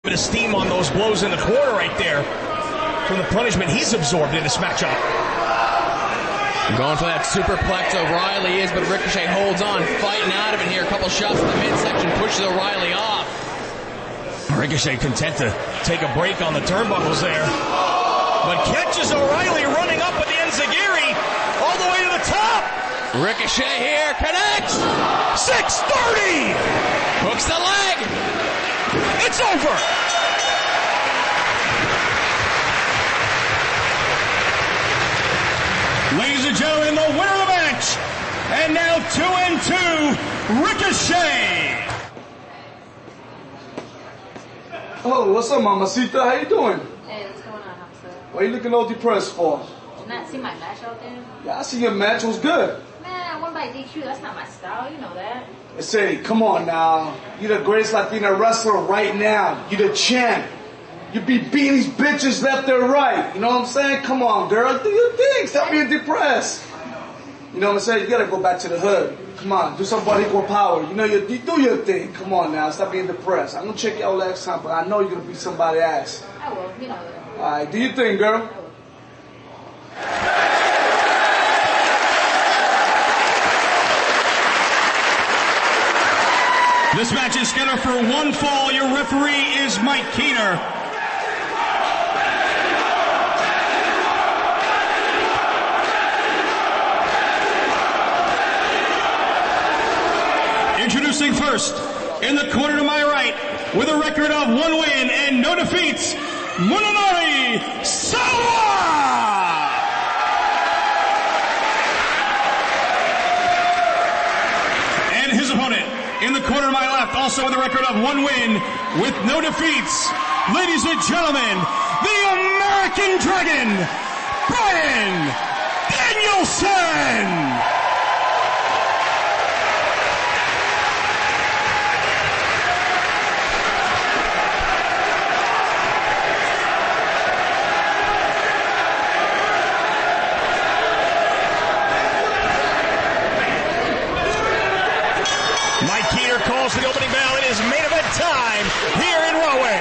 bit of steam on those blows in the corner right there from the punishment he's absorbed in this matchup. Going for that superplex, O'Reilly is, but Ricochet holds on, fighting out of it here. A couple shots in the midsection, pushes O'Reilly off. Ricochet content to take a break on the turnbuckles there, but catches O'Reilly running up with the enziguri all the way to the top. Ricochet here, connects! 630! Hooks the leg! It's over! Ladies and gentlemen, the winner of the match, and now 2-2, Ricochet! Oh, what's up, Mamacita? How you doing? Hey, what's going on, officer? Why you looking all depressed for? Did you not see my match out there? Yeah, I see your match was good. Man, I won by DQ. That's not my style. You know that. I say, come on now. You're the greatest Latina wrestler right now. You're the champ. You be beating these bitches left and right. You know what I'm saying? Come on, girl. Do your thing. Stop being depressed. You know what I'm saying? You gotta go back to the hood. Come on, do something about equal power. You know, you do your thing. Come on now. Stop being depressed. I'm gonna check you out next time, but I know you're gonna beat somebody's ass. I will. You know that. Alright, do your thing, girl. This match is scheduled for one fall. Your referee is Mike Keener. Introducing first, in the corner to my right, with a record of 1 win and no defeats, Munenori Sawa! And his opponent, in the corner to my left, also with a record of 1 win with no defeats, ladies and gentlemen, the American Dragon, Bryan Danielson! Mike Keener calls the opening bell. It is main event time here in Rahway.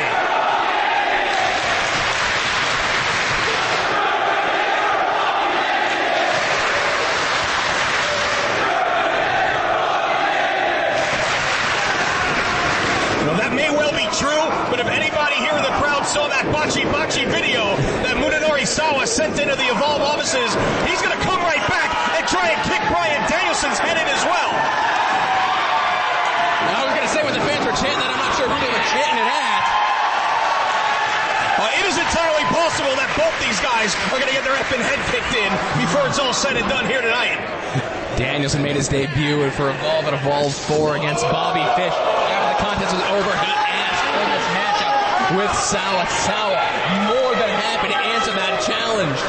Well, that may well be true, but if anybody here in the crowd saw that Bachi video that Munenori Sawa sent into the Evolve offices, he's going to come right back and try and kick Bryan Danielson's head in as well. I was going to say when the fans were chanting that, I'm not sure who they were chanting it at. It is entirely possible that both these guys are going to get their effing head kicked in before it's all said and done here tonight. Danielson made his debut for Evolve at Evolve 4 against Bobby Fish. After the contest was over, he asked for this matchup with Sawa. Sawa, more than happy to answer that challenge.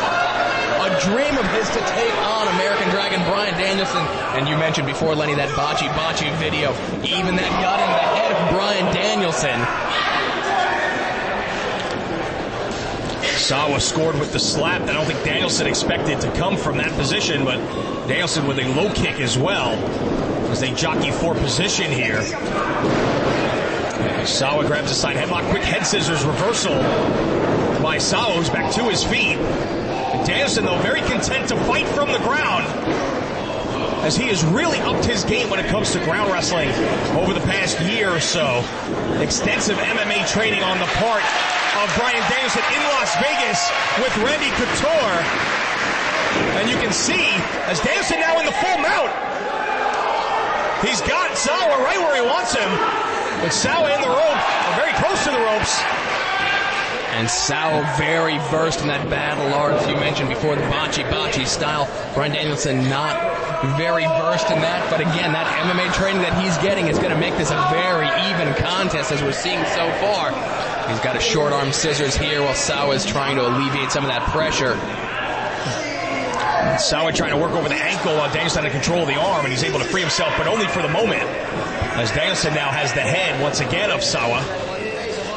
A dream of his to take on American Dragon Bryan Danielson. And you mentioned before, Lenny, that Bachi video. Even that got in the head of Bryan Danielson. Sawa scored with the slap. I don't think Danielson expected to come from that position, but Danielson with a low kick as well as they jockey for position here. Sawa grabs a side headlock, quick head scissors reversal by Sawa, who's back to his feet. Danielson, though, very content to fight from the ground, as he has really upped his game when it comes to ground wrestling over the past year or so. Extensive MMA training on the part of Bryan Danielson in Las Vegas with Randy Couture. And you can see, as Danielson now in the full mount, he's got Sawa right where he wants him. But Sawa in the rope, very close to the ropes. And Sawa very versed in that battle arts you mentioned before, the Bachi style. Bryan Danielson not very versed in that, but again, that MMA training that he's getting is going to make this a very even contest, as we're seeing so far. He's got a short arm scissors here while Sawa is trying to alleviate some of that pressure. Sawa trying to work over the ankle while Danielson had control of the arm, and he's able to free himself, but only for the moment, as Danielson now has the head once again of Sawa.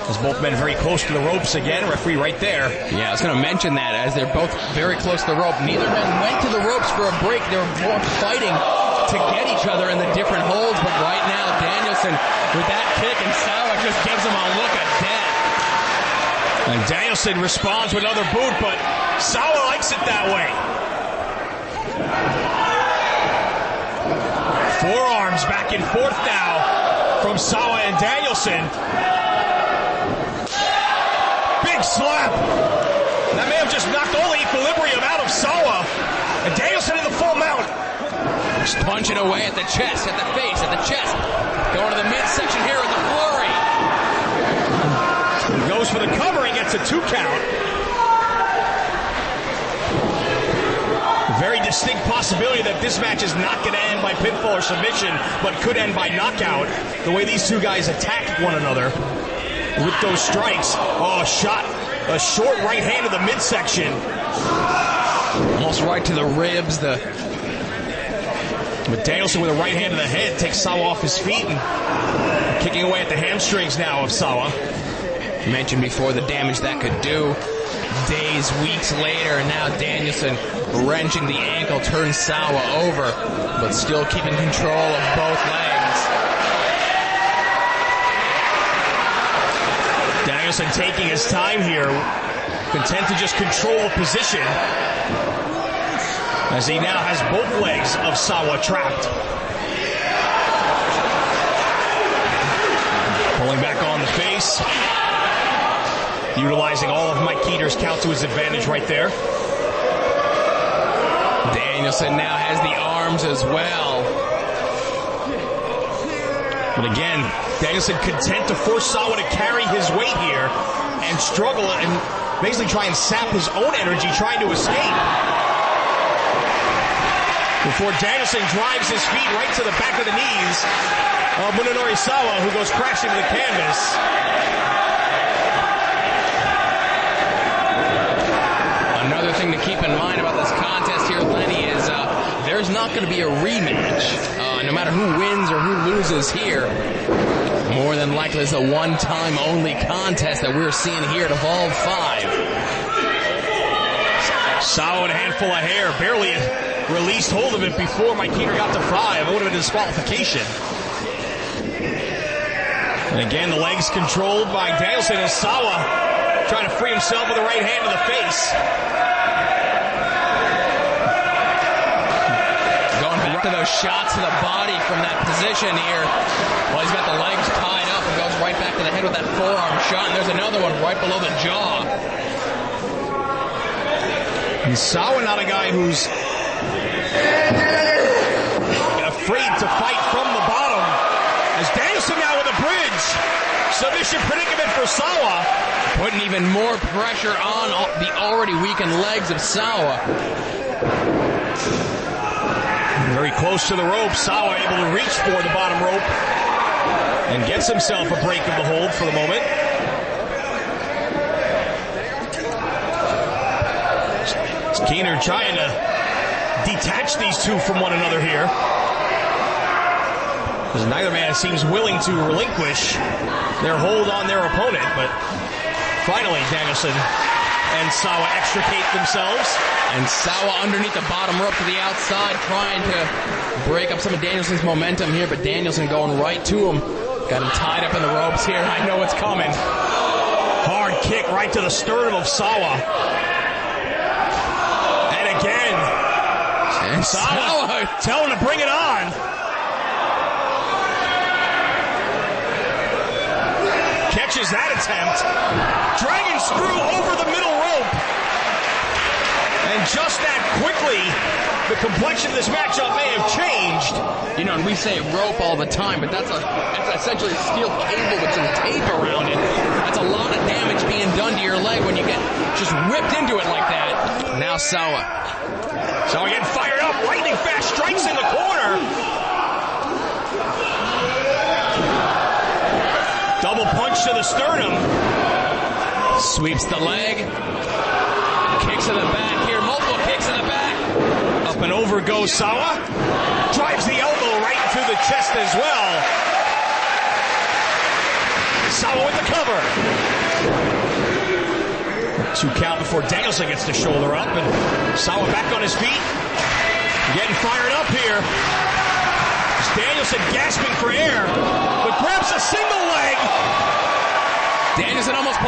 As both men very close to the ropes again, referee right there. Yeah, I was going to mention that, as they're both very close to the rope. Neither man went to the ropes for a break. They were both fighting to get each other in the different holds, but right now Danielson with that kick, and Sawa just gives him a look of death. And Danielson responds with another boot, but Sawa likes it that way. Forearms back and forth now from Sawa and Danielson. Big slap. That may have just knocked all the equilibrium out of Sawa. And Danielson in the full mount. Just punching away at the chest, at the face, at the chest. Going to the midsection here with the flurry. He goes for the cover and gets a 2 count. Very distinct possibility that this match is not going to end by pinfall or submission, but could end by knockout. The way these two guys attack one another with those strikes. Oh, shot. A short right hand to the midsection. Almost right to the ribs. But Danielson with a right hand to the head takes Sawa off his feet and kicking away at the hamstrings now of Sawa. Mentioned before the damage that could do. Days, weeks later, and now Danielson wrenching the ankle, turns Sawa over, but still keeping control of both legs. Danielson taking his time here, content to just control the position, as he now has both legs of Sawa trapped. Pulling back on the face. Utilizing all of Mike Keiter's count to his advantage right there. Danielson now has the arms as well. But again, Danielson content to force Sawa to carry his weight here and struggle and basically try and sap his own energy trying to escape. Before Danielson drives his feet right to the back of the knees of Munenori Sawa, who goes crashing to the canvas. Another thing to keep in mind about this contest here, Lenny, is there's not going to be a rematch. No matter who wins or who loses here, more than likely it's a one-time only contest that we're seeing here at Evolve 5. Sawa with a handful of hair, barely released hold of it before Mike Keiter got to 5. It would have been disqualification. And again, the legs controlled by Danielson as Sawa trying to free himself with a right hand to the face. Going back to those shots to the body from that position here. Well, he's got the legs tied up and goes right back to the head with that forearm shot. And there's another one right below the jaw. And Sawa not a guy who's afraid to fight from the bottom. As Danielson now with a bridge. Submission predicament for Sawa. Putting even more pressure on the already weakened legs of Sawa. Very close to the rope. Sawa able to reach for the bottom rope and gets himself a break of the hold for the moment. Keiter trying to detach these two from one another here, because neither man seems willing to relinquish their hold on their opponent, but finally Danielson and Sawa extricate themselves. And Sawa underneath the bottom rope to the outside, trying to break up some of Danielson's momentum here, but Danielson going right to him. Got him tied up in the ropes here. I know what's coming. Hard kick right to the sternum of Sawa. And again, And Sawa tell him to bring it on. Catches that attempt. Dragon screw over the middle rope. And just that quickly, the complexion of this matchup may have changed. You know, and we say rope all the time, but that's essentially a steel cable with some tape around it. That's a lot of damage being done to your leg when you get just whipped into it like that. Now Sawa. Sawa getting fired up. Lightning fast strikes in the corner. Double punch to the sternum. Sweeps the leg. Kicks in the back here. Multiple kicks in the back. Up and over goes Sawa. Drives the elbow right into the chest as well. Sawa with the cover. 2 count before Danielson gets the shoulder up. And Sawa back on his feet. Getting fired up here. Danielson gasping for air. But grabs a single leg. Danielson almost